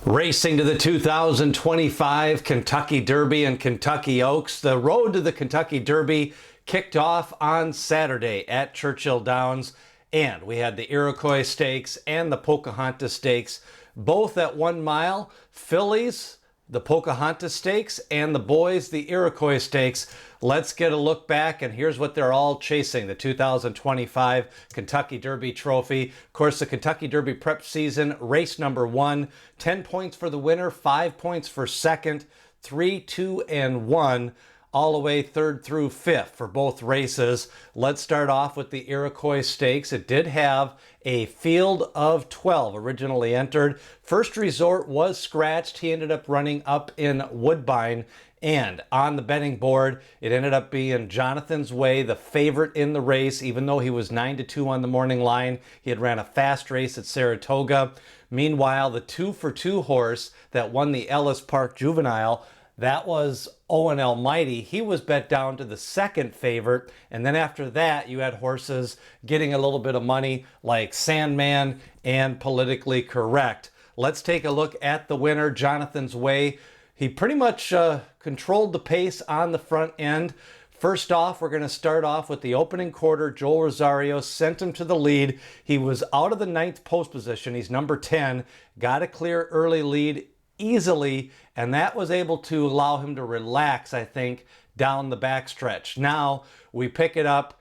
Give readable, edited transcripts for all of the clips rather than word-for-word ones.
Racing to the 2025 Kentucky Derby and Kentucky Oaks. The road to the Kentucky Derby kicked off on Saturday at Churchill Downs, and we had the Iroquois Stakes and the Pocahontas Stakes, both at 1 mile. Fillies, the Pocahontas Stakes, and the boys, the Iroquois Stakes. Let's get a look back, and here's what they're all chasing: the 2025 Kentucky Derby Trophy. Of course, the Kentucky Derby prep season, race number 1, 10 points for the winner, 5 points for second, 3, 2, and 1, all the way 3rd through 5th for both races. Let's start off with the Iroquois Stakes. It did have a field of 12 originally entered. First Resort was scratched. He ended up running up in Woodbine. And on the betting board, it ended up being Jonathan's Way, the favorite in the race, even though he was 9-2 on the morning line. He had ran a fast race at Saratoga. Meanwhile, the 2-for-2 horse that won the Ellis Park Juvenile, that was Owen Almighty. He was bet down to the second favorite. And then after that, you had horses getting a little bit of money like Sandman and Politically Correct. Let's take a look at the winner, Jonathan's Way. He pretty much controlled the pace on the front end. First off, we're going to start off with the opening quarter. Joel Rosario sent him to the lead. He was out of the 9th post position. He's number 10. Got a clear early lead easily, and that was able to allow him to relax, I think, down the backstretch. Now we pick it up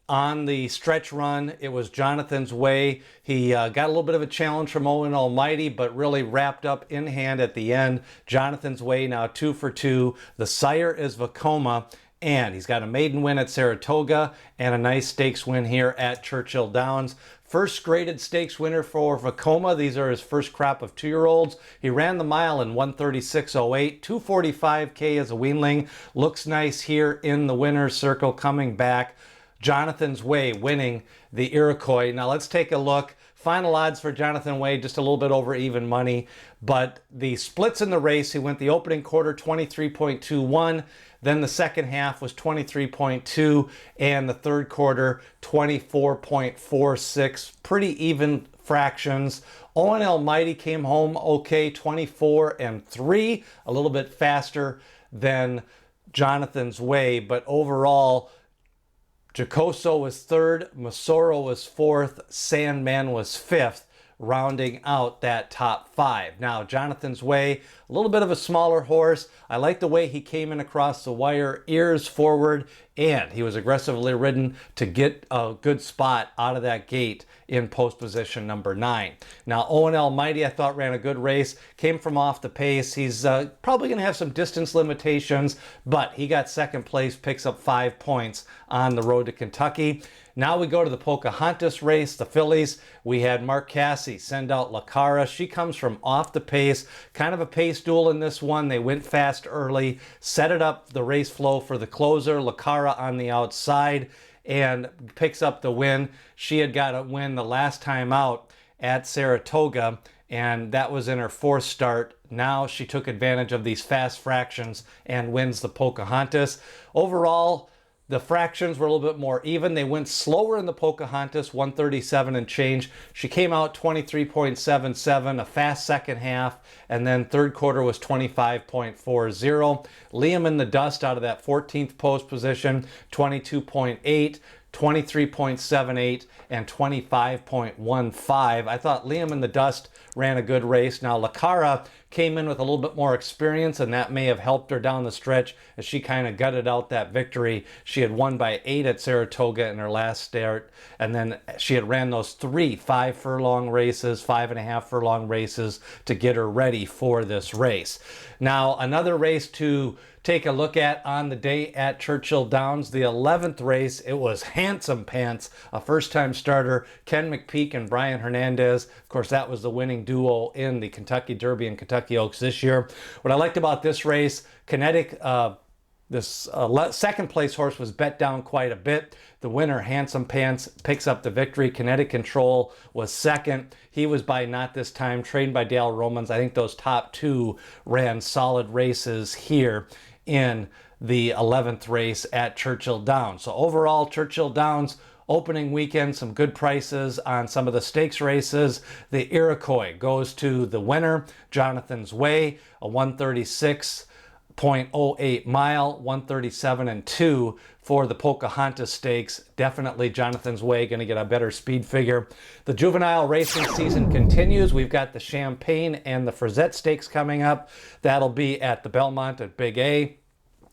on the stretch run. It was Jonathan's Way. He got a little bit of a challenge from Owen Almighty, but really wrapped up in hand at the end. Jonathan's Way now 2-for-2. The sire is Vacoma, and he's got a maiden win at Saratoga and a nice stakes win here at Churchill Downs. First graded stakes winner for Vacoma. These are his first crop of 2-year-olds. He ran the mile in 1:36.08, 2:45K as a weanling. Looks nice here in the winner's circle coming back. Jonathan's Way winning the Iroquois. Now let's take a look. Final odds for Jonathan Way, just a little bit over even money. But the splits in the race, he went the opening quarter 23.21, then the second half was 23.2, and the third quarter 24.46. Pretty even fractions. Owen Almighty came home okay, 24-3, a little bit faster than Jonathan's Way, but overall, Jocoso was 3rd, Masoro was 4th, Sandman was 5th, rounding out that top 5. Now, Jonathan's Way, a little bit of a smaller horse. I like the way he came in across the wire, ears forward, and he was aggressively ridden to get a good spot out of that gate in post position number 9. Now, Owen Almighty, I thought, ran a good race, came from off the pace. He's probably going to have some distance limitations, but he got second place, picks up 5 points on the road to Kentucky. Now we go to the Pocahontas race, the fillies. We had Mark Casse send out Lacara. She comes from off the pace, kind of a pace duel in this one. They went fast early, set it up the race flow for the closer. Lacara on the outside and picks up the win. She had got a win the last time out at Saratoga, and that was in her 4th start. Now she took advantage of these fast fractions and wins the Pocahontas. Overall, the fractions were a little bit more even. They went slower in the Pocahontas, 137 and change. She came out 23.77, a fast second half, and then third quarter was 25.40. Liam in the Dust out of that 14th post position, 22.8. 23.78 and 25.15. I thought Liam in the Dust ran a good race. Now, Lacara came in with a little bit more experience, and that may have helped her down the stretch as she kind of gutted out that victory. She had won by 8 at Saratoga in her last start, and then she had ran those 3 5-furlong races, 5.5-furlong races to get her ready for this race. Now, another race to take a look at on the day at Churchill Downs, the 11th race. It was Handsome Pants, a first-time starter, Ken McPeak and Brian Hernandez. Of course, that was the winning duo in the Kentucky Derby and Kentucky Oaks this year. What I liked about this race, Kinetic, this second place horse was bet down quite a bit. The winner, Handsome Pants, picks up the victory. Kinetic Control was second. He was by Not This Time, trained by Dale Romans. I think those top 2 ran solid races here in the 11th race at Churchill Downs. So overall, Churchill Downs Opening weekend, some good prices on some of the stakes races. The Iroquois goes to the winner, Jonathan's Way, a 136.08 mile, 137 and 2 for the Pocahontas Stakes. Definitely Jonathan's Way going to get a better speed figure. The juvenile racing season continues. We've got the Champagne and the Frazette Stakes coming up. That'll be at the Belmont at Big A.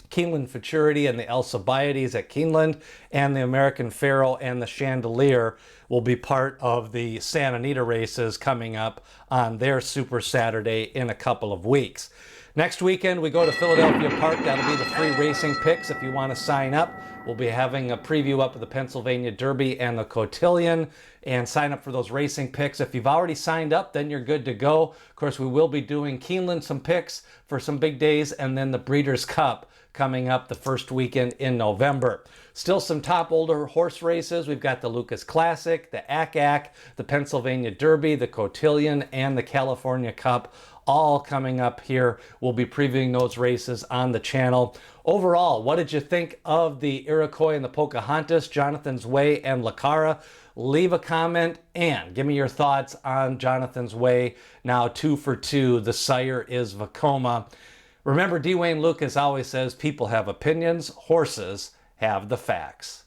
Keeneland Futurity and the Alcibiades at Keeneland, and the American Pharaoh and the Chandelier will be part of the Santa Anita races coming up on their Super Saturday in a couple of weeks. Next weekend, we go to Philadelphia Park. That'll be the free racing picks if you want to sign up. We'll be having a preview up of the Pennsylvania Derby and the Cotillion, and sign up for those racing picks. If you've already signed up, then you're good to go. Of course, we will be doing Keeneland some picks for some big days, and then the Breeders' Cup coming up the first weekend in November. Still some top older horse races. We've got the Lucas Classic, the ACAC, the Pennsylvania Derby, the Cotillion, and the California Cup, all coming up here. We'll be previewing those races on the channel. Overall, what did you think of the Iroquois and the Pocahontas, Jonathan's Way and Lacara? Leave a comment and give me your thoughts on Jonathan's Way. Now 2 for 2. The sire is Vacoma. Remember, Dwayne Lucas always says, people have opinions, horses have the facts.